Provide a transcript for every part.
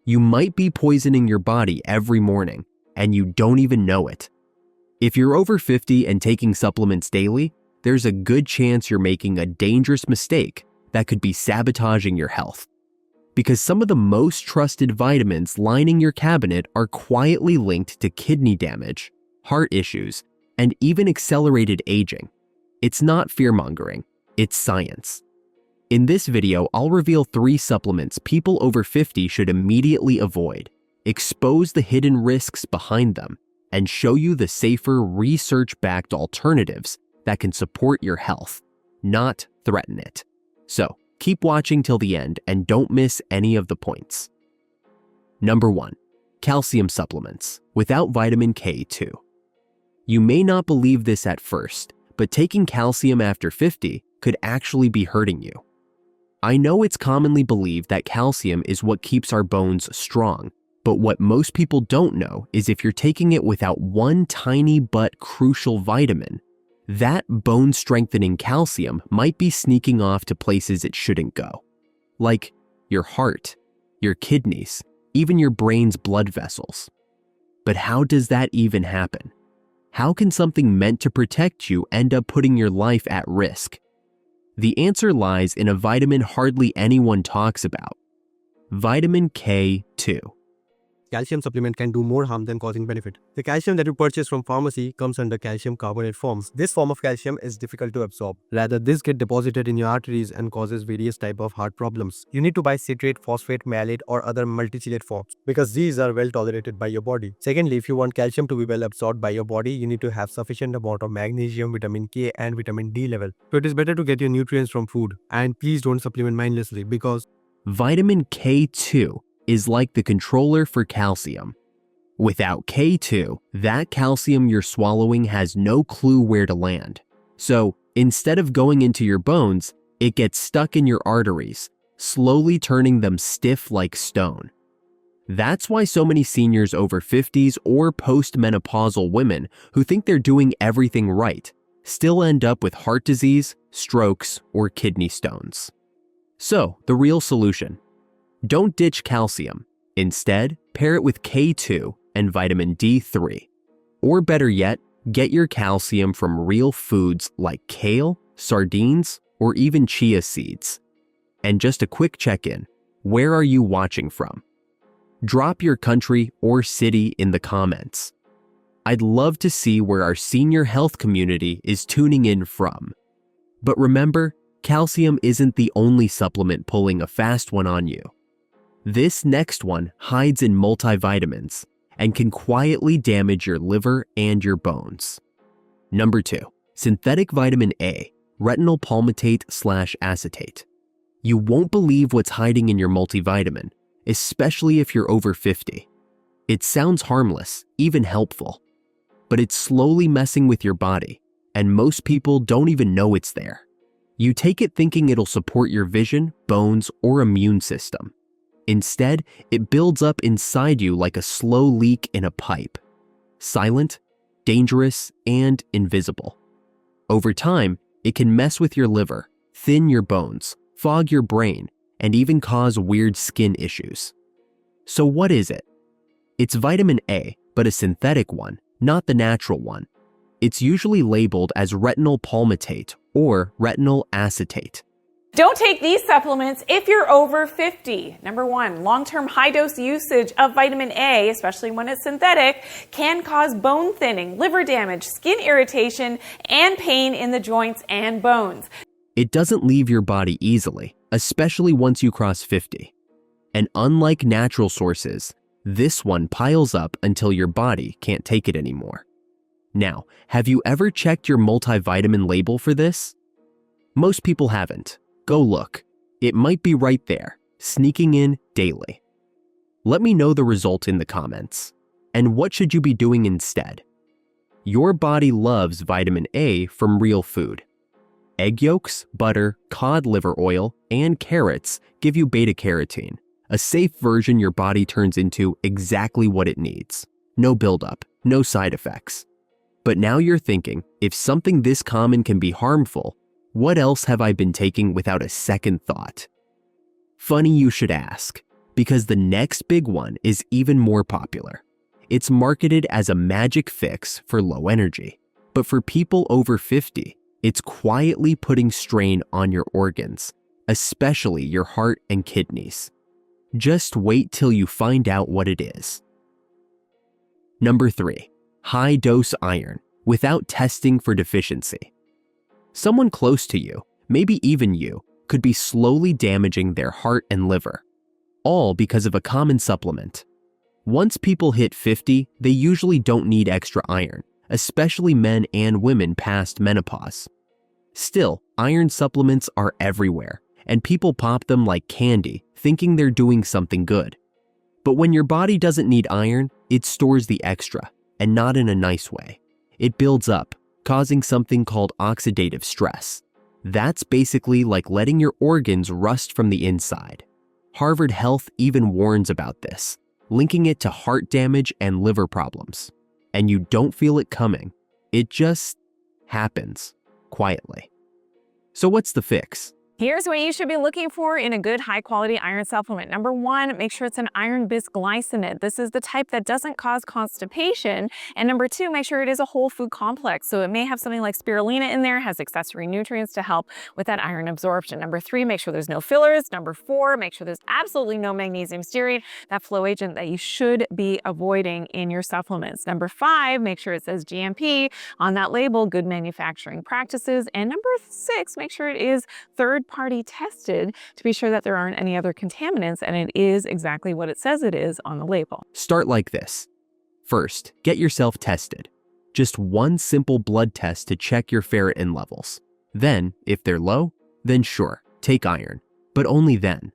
You might be poisoning your body every morning, and you don't even know it. If you're over 50 and taking supplements daily, there's a good chance you're making a dangerous mistake that could be sabotaging your health. Because some of the most trusted vitamins lining your cabinet are quietly linked to kidney damage, heart issues, and even accelerated aging. It's not fear-mongering, it's science. In this video, I'll reveal 3 supplements people over 50 should immediately avoid, expose the hidden risks behind them, and show you the safer, research-backed alternatives that can support your health, not threaten it. So, keep watching till the end and don't miss any of the points. Number 1. Calcium supplements without vitamin K2. You may not believe this at first, but taking calcium after 50 could actually be hurting you. I know it's commonly believed that calcium is what keeps our bones strong, but what most people don't know is if you're taking it without one tiny but crucial vitamin, that bone-strengthening calcium might be sneaking off to places it shouldn't go, like your heart, your kidneys, even your brain's blood vessels. But how does that even happen? How can something meant to protect you end up putting your life at risk? The answer lies in a vitamin hardly anyone talks about: vitamin K2. Calcium supplement can do more harm than causing benefit. The calcium that you purchase from pharmacy comes under calcium carbonate forms. This form of calcium is difficult to absorb. Rather, this gets deposited in your arteries and causes various types of heart problems. You need to buy citrate, phosphate, malate or other multichelate forms because these are well tolerated by your body. Secondly, if you want calcium to be well absorbed by your body, you need to have sufficient amount of magnesium, vitamin K and vitamin D level. So it is better to get your nutrients from food. And please don't supplement mindlessly because vitamin K2 is like the controller for calcium. Without K2, that calcium you're swallowing has no clue where to land. So instead of going into your bones, it gets stuck in your arteries, slowly turning them stiff like stone. That's why so many seniors over 50s or postmenopausal women who think they're doing everything right still end up with heart disease, strokes, or kidney stones. So, the real solution: don't ditch calcium. Instead, pair it with K2 and vitamin D3. Or better yet, get your calcium from real foods like kale, sardines, or even chia seeds. And just a quick check-in: where are you watching from? Drop your country or city in the comments. I'd love to see where our senior health community is tuning in from. But remember, calcium isn't the only supplement pulling a fast one on you. This next one hides in multivitamins and can quietly damage your liver and your bones. Number 2. Synthetic vitamin A, retinol palmitate/acetate. You won't believe what's hiding in your multivitamin, especially if you're over 50. It sounds harmless, even helpful, but it's slowly messing with your body, and most people don't even know it's there. You take it thinking it'll support your vision, bones, or immune system. Instead, it builds up inside you like a slow leak in a pipe. Silent, dangerous, and invisible. Over time, it can mess with your liver, thin your bones, fog your brain, and even cause weird skin issues. So what is it? It's vitamin A, but a synthetic one, not the natural one. It's usually labeled as retinol palmitate or retinol acetate. Don't take these supplements if you're over 50. Number 1, long-term high-dose usage of vitamin A, especially when it's synthetic, can cause bone thinning, liver damage, skin irritation, and pain in the joints and bones. It doesn't leave your body easily, especially once you cross 50. And unlike natural sources, this one piles up until your body can't take it anymore. Now, have you ever checked your multivitamin label for this? Most people haven't. Go look. It might be right there, sneaking in daily. Let me know the result in the comments. And what should you be doing instead? Your body loves vitamin A from real food. Egg yolks, butter, cod liver oil, and carrots give you beta-carotene, a safe version your body turns into exactly what it needs. No buildup, no side effects. But now you're thinking, if something this common can be harmful, what else have I been taking without a second thought? Funny you should ask. because the next big one is even more popular. It's marketed as a magic fix for low energy, but for people over 50, it's quietly putting strain on your organs, especially your heart and kidneys. Just wait till you find out what it is. Number 3. High-dose iron without testing for deficiency. Someone close to you, maybe even you, could be slowly damaging their heart and liver, all because of a common supplement. Once people hit 50, they usually don't need extra iron, especially men and women past menopause. Still, iron supplements are everywhere, and people pop them like candy, thinking they're doing something good. But when your body doesn't need iron, it stores the extra, and not in a nice way. It builds up, causing something called oxidative stress. That's basically like letting your organs rust from the inside. Harvard Health even warns about this, linking it to heart damage and liver problems. And you don't feel it coming. It just happens, quietly. So what's the fix? Here's what you should be looking for in a good high-quality iron supplement. Number 1, make sure it's an iron bisglycinate. This is the type that doesn't cause constipation. And number 2, make sure it is a whole food complex. So it may have something like spirulina in there, has accessory nutrients to help with that iron absorption. Number 3, make sure there's no fillers. Number 4, make sure there's absolutely no magnesium stearate, that flow agent that you should be avoiding in your supplements. Number 5, make sure it says GMP on that label, good manufacturing practices. And number 6, make sure it is third-party tested to be sure that there aren't any other contaminants and it is exactly what it says it is on the label. Start like this. First, get yourself tested. Just one simple blood test to check your ferritin levels. Then, if they're low, then sure, take iron, but only then.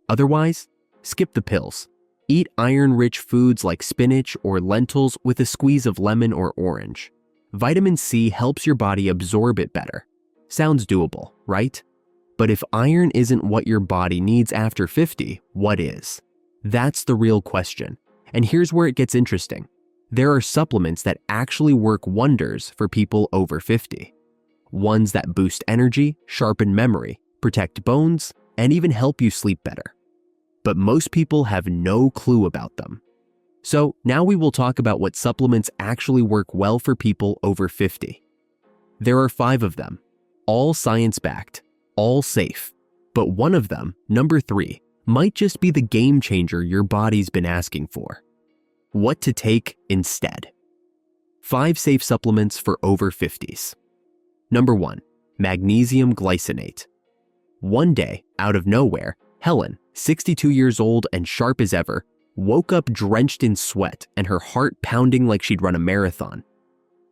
Otherwise, skip the pills. Eat iron-rich foods like spinach or lentils with a squeeze of lemon or orange. Vitamin C helps your body absorb it better. Sounds doable, right? But if iron isn't what your body needs after 50, what is? That's the real question. And here's where it gets interesting. There are supplements that actually work wonders for people over 50. Ones that boost energy, sharpen memory, protect bones, and even help you sleep better. But most people have no clue about them. So now we will talk about what supplements actually work well for people over 50. There are 5 of them, all science-backed, all safe. But one of them, number 3, might just be the game changer your body's been asking for. What to take instead. 5 safe supplements for over 50s. Number 1, magnesium glycinate. One day, out of nowhere, Helen, 62 years old and sharp as ever, woke up drenched in sweat and her heart pounding like she'd run a marathon.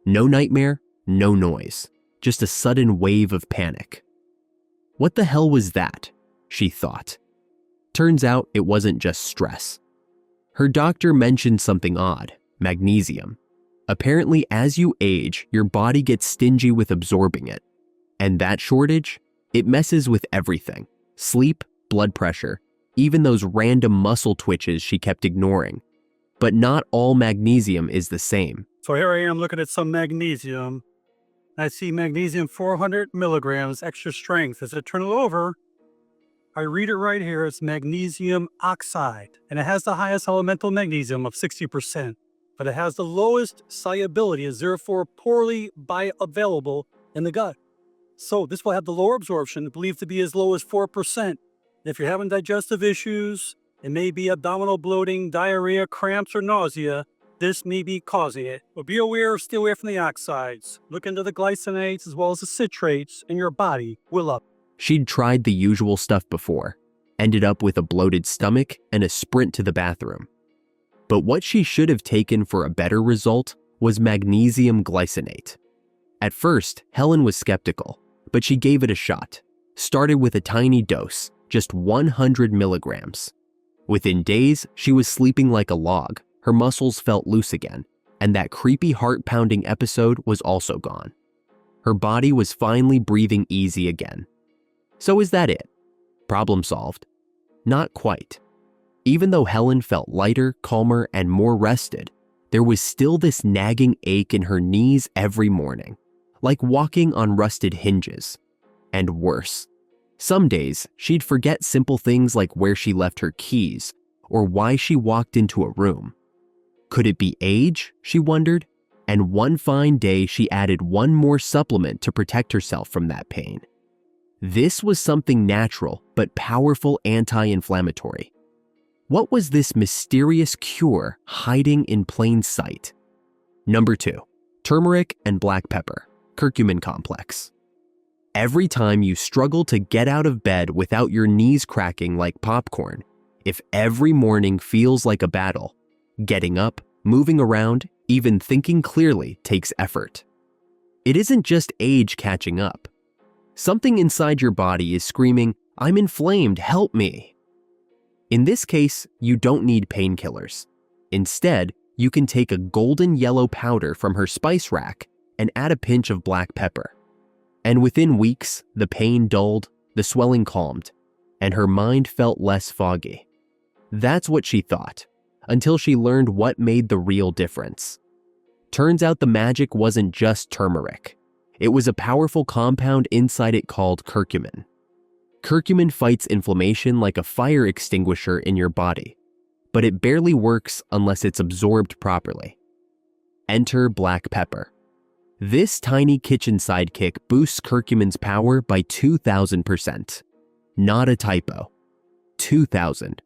No nightmare, no noise, just a sudden wave of panic. What the hell was that? She thought. Turns out it wasn't just stress. Her doctor mentioned something odd, magnesium. Apparently, as you age, your body gets stingy with absorbing it. And that shortage? It messes with everything. Sleep, blood pressure, even those random muscle twitches she kept ignoring. But not all magnesium is the same. So here I am looking at some magnesium. I see magnesium 400 milligrams extra strength. As I turn it over, I read it right here. It's magnesium oxide, and it has the highest elemental magnesium of 60%, but it has the lowest solubility, is therefore poorly bioavailable in the gut. So this will have the lower absorption, believed to be as low as 4%. If you're having digestive issues, it may be abdominal bloating, diarrhea, cramps, or nausea. This may be causing it. But be aware, stay away from the oxides. Look into the glycinates as well as the citrates, and your body will up. She'd tried the usual stuff before, ended up with a bloated stomach and a sprint to the bathroom. But what she should have taken for a better result was magnesium glycinate. At first, Helen was skeptical, but she gave it a shot. Started with a tiny dose, just 100 milligrams. Within days, she was sleeping like a log. Her muscles felt loose again, and that creepy heart-pounding episode was also gone. Her body was finally breathing easy again. So is that it? Problem solved? Not quite. Even though Helen felt lighter, calmer, and more rested, there was still this nagging ache in her knees every morning, like walking on rusted hinges. And worse, Some days, she'd forget simple things like where she left her keys or why she walked into a room. Could it be age, she wondered? And one fine day, she added one more supplement to protect herself from that pain. This was something natural but powerful anti-inflammatory. What was this mysterious cure hiding in plain sight? Number 2, turmeric and black pepper, curcumin complex. Every time you struggle to get out of bed without your knees cracking like popcorn, if every morning feels like a battle, getting up, moving around, even thinking clearly takes effort. It isn't just age catching up. Something inside your body is screaming, "I'm inflamed, help me." In this case, you don't need painkillers. Instead, you can take a golden yellow powder from her spice rack and add a pinch of black pepper. And within weeks, the pain dulled, the swelling calmed, and her mind felt less foggy. That's what she thought, until she learned what made the real difference. Turns out the magic wasn't just turmeric. It was a powerful compound inside it called curcumin. Curcumin fights inflammation like a fire extinguisher in your body, but it barely works unless it's absorbed properly. Enter black pepper. This tiny kitchen sidekick boosts curcumin's power by 2,000%. Not a typo. 2,000.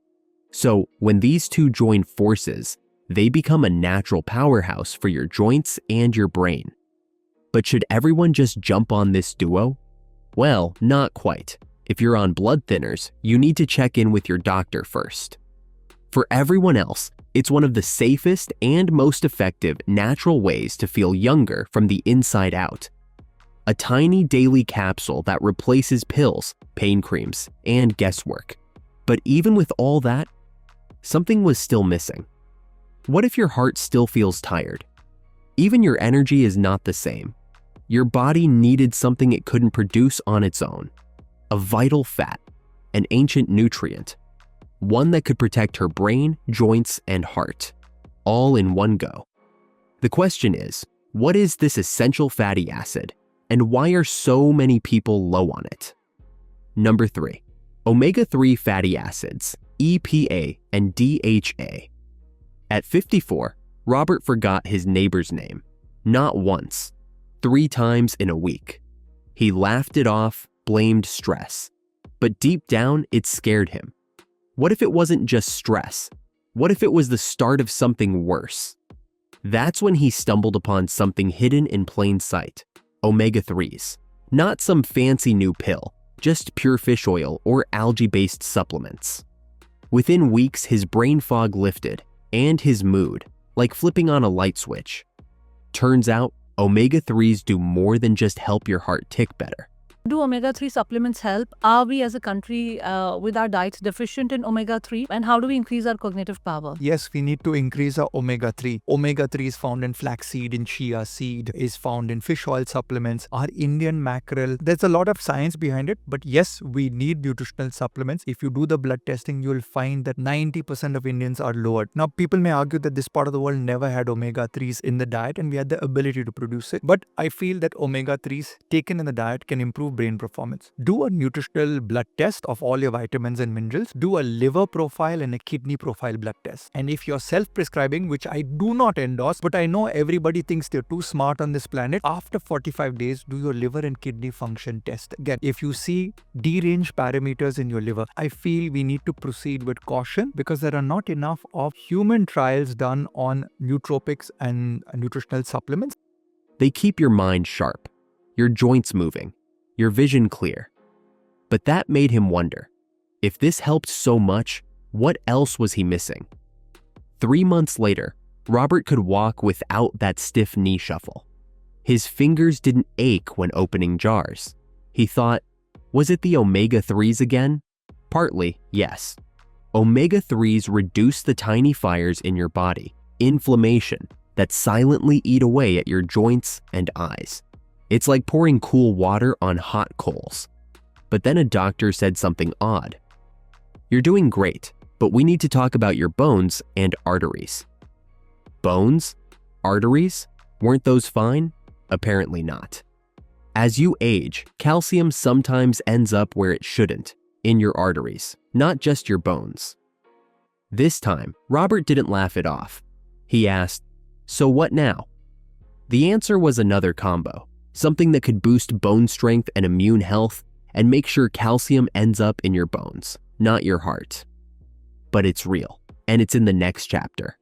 So when these two join forces, they become a natural powerhouse for your joints and your brain. But should everyone just jump on this duo? Well, not quite. If you're on blood thinners, you need to check in with your doctor first. For everyone else, it's one of the safest and most effective natural ways to feel younger from the inside out. A tiny daily capsule that replaces pills, pain creams, and guesswork. But even with all that, something was still missing. What if your heart still feels tired? Even your energy is not the same. Your body needed something it couldn't produce on its own. A vital fat, an ancient nutrient, one that could protect her brain, joints, and heart, all in one go. The question is, what is this essential fatty acid, and why are so many people low on it? Number 3, omega-3 fatty acids, EPA and DHA. At 54, Robert forgot his neighbor's name, not once, 3 times in a week. He laughed it off, blamed stress, but deep down it scared him. What if it wasn't just stress? What if it was the start of something worse? That's when he stumbled upon something hidden in plain sight, omega-3s. Not some fancy new pill, just pure fish oil or algae-based supplements. Within weeks, his brain fog lifted, and his mood, like flipping on a light switch. Turns out, omega-3s do more than just help your heart tick better. Do omega-3 supplements help? Are we as a country with our diets deficient in omega-3? And how do we increase our cognitive power? Yes, we need to increase our omega-3. Omega-3 is found in flaxseed, in chia seed, is found in fish oil supplements, our Indian mackerel. There's a lot of science behind it, but yes, we need nutritional supplements. If you do the blood testing, you'll find that 90% of Indians are lowered. Now, people may argue that this part of the world never had omega-3s in the diet and we had the ability to produce it. But I feel that omega-3s taken in the diet can improve brain performance. Do a nutritional blood test of all your vitamins and minerals. Do a liver profile and a kidney profile blood test. And if you're self-prescribing, which I do not endorse, but I know everybody thinks they're too smart on this planet, after 45 days, do your liver and kidney function test. Again, if you see deranged parameters in your liver, I feel we need to proceed with caution because there are not enough of human trials done on nootropics and nutritional supplements. They keep your mind sharp, your joints moving, your vision clear. But that made him wonder, if this helped so much, what else was he missing? 3 months later, Robert could walk without that stiff knee shuffle. His fingers didn't ache when opening jars. He thought, was it the omega-3s again? Partly, yes. Omega-3s reduce the tiny fires in your body, inflammation, that silently eat away at your joints and eyes. It's like pouring cool water on hot coals. But then a doctor said something odd. You're doing great, but we need to talk about your bones and arteries. Bones? Arteries? Weren't those fine? Apparently not. As you age, calcium sometimes ends up where it shouldn't, in your arteries, not just your bones. This time, Robert didn't laugh it off. He asked, "So what now?" The answer was another combo, something that could boost bone strength and immune health and make sure calcium ends up in your bones, not your heart. But it's real, and it's in the next chapter.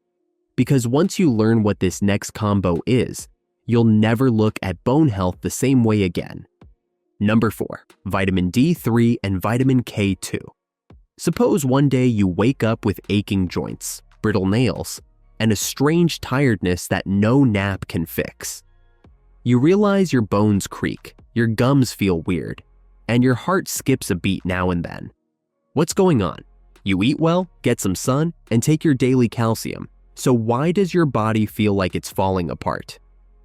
Because once you learn what this next combo is, you'll never look at bone health the same way again. Number 4, vitamin D3 and vitamin K2. Suppose one day you wake up with aching joints, brittle nails, and a strange tiredness that no nap can fix. You realize your bones creak, your gums feel weird, and your heart skips a beat now and then. What's going on? You eat well, get some sun, and take your daily calcium. So why does your body feel like it's falling apart?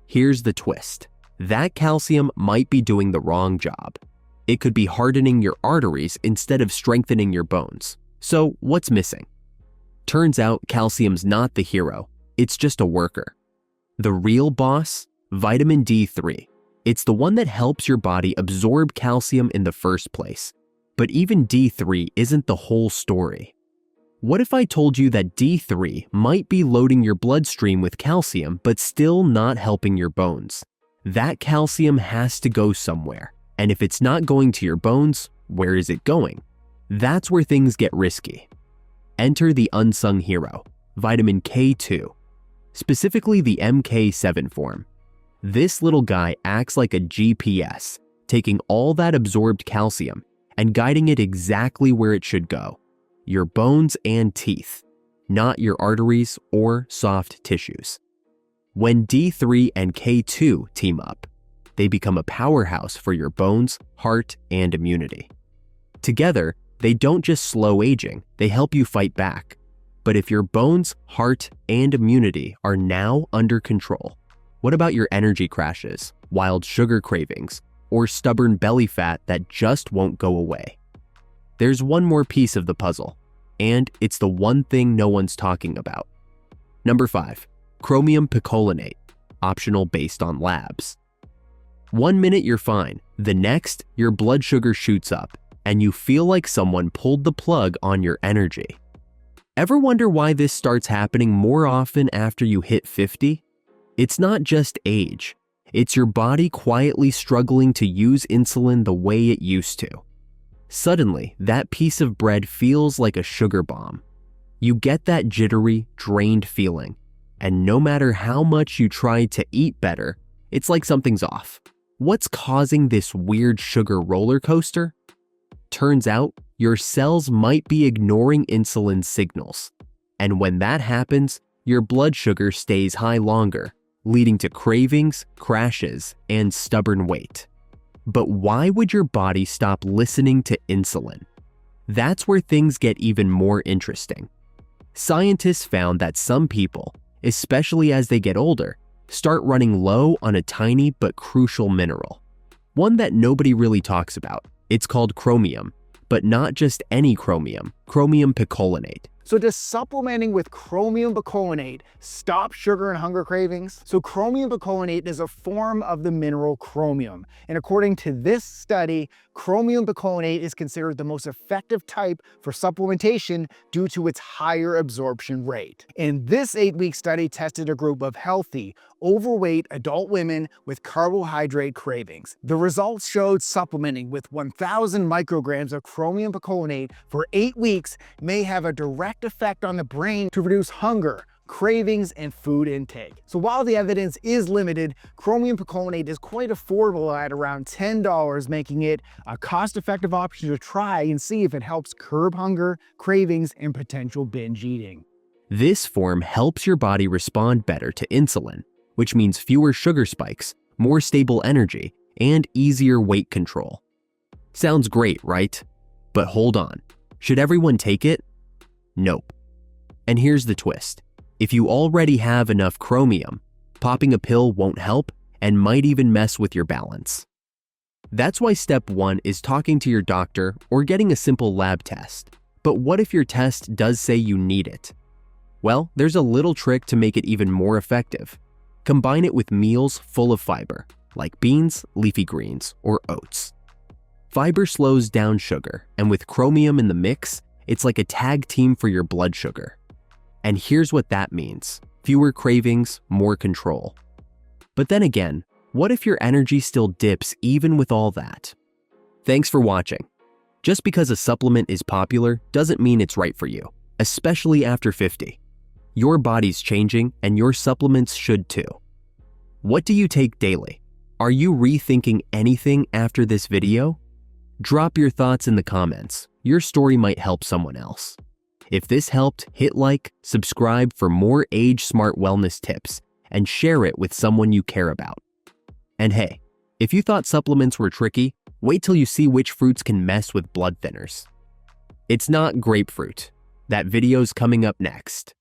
Here's the twist. That calcium might be doing the wrong job. It could be hardening your arteries instead of strengthening your bones. So what's missing? Turns out calcium's not the hero, it's just a worker. The real boss? Vitamin D3. It's the one that helps your body absorb calcium in the first place. But even D3 isn't the whole story. What if I told you that D3 might be loading your bloodstream with calcium but still not helping your bones? That calcium has to go somewhere, and if it's not going to your bones, where is it going? That's where things get risky. Enter the unsung hero, vitamin K2, specifically the MK7 form. This little guy acts like a GPS, taking all that absorbed calcium and guiding it exactly where it should go. Your bones and teeth, not your arteries or soft tissues. When D3 and K2 team up, they become a powerhouse for your bones, heart, and immunity. Together, they don't just slow aging, they help you fight back. But if your bones, heart, and immunity are now under control, what about your energy crashes, wild sugar cravings, or stubborn belly fat that just won't go away? There's one more piece of the puzzle, and it's the one thing no one's talking about. Number 5, Chromium Picolinate, optional based on labs. 1 minute you're fine, the next your blood sugar shoots up, and you feel like someone pulled the plug on your energy. Ever wonder why this starts happening more often after you hit 50? It's not just age. It's your body quietly struggling to use insulin the way it used to. Suddenly, that piece of bread feels like a sugar bomb. You get that jittery, drained feeling, and no matter how much you try to eat better, it's like something's off. What's causing this weird sugar roller coaster? Turns out, your cells might be ignoring insulin signals. And when that happens, your blood sugar stays high longer, leading to cravings, crashes, and stubborn weight. But why would your body stop listening to insulin? That's where things get even more interesting. Scientists found that some people, especially as they get older, start running low on a tiny but crucial mineral. One that nobody really talks about. It's called chromium, but not just any chromium, chromium picolinate. So does supplementing with chromium picolinate stop sugar and hunger cravings? So chromium picolinate is a form of the mineral chromium. And according to this study, chromium picolinate is considered the most effective type for supplementation due to its higher absorption rate. And this 8-week study tested a group of healthy, overweight adult women with carbohydrate cravings. The results showed supplementing with 1,000 micrograms of chromium picolinate for 8 weeks may have a direct effect on the brain to reduce hunger, cravings, and food intake. So while the evidence is limited, chromium picolinate is quite affordable at around $10, making it a cost-effective option to try and see if it helps curb hunger, cravings, and potential binge eating. This form helps your body respond better to insulin, which means fewer sugar spikes, more stable energy, and easier weight control. Sounds great, right? But hold on. Should everyone take it? Nope. And here's the twist. If you already have enough chromium, popping a pill won't help and might even mess with your balance. That's why step 1 is talking to your doctor or getting a simple lab test. But what if your test does say you need it? Well, there's a little trick to make it even more effective. Combine it with meals full of fiber, like beans, leafy greens, or oats. Fiber slows down sugar, and with chromium in the mix, it's like a tag team for your blood sugar. And here's what that means: fewer cravings, more control. But then again, what if your energy still dips even with all that? Thanks for watching. Just because a supplement is popular doesn't mean it's right for you, especially after 50. Your body's changing, and your supplements should too. What do you take daily? Are you rethinking anything after this video? Drop your thoughts in the comments. Your story might help someone else. If this helped, hit like, subscribe for more age-smart wellness tips, and share it with someone you care about. And hey, if you thought supplements were tricky, wait till you see which fruits can mess with blood thinners. It's not grapefruit. That video's coming up next.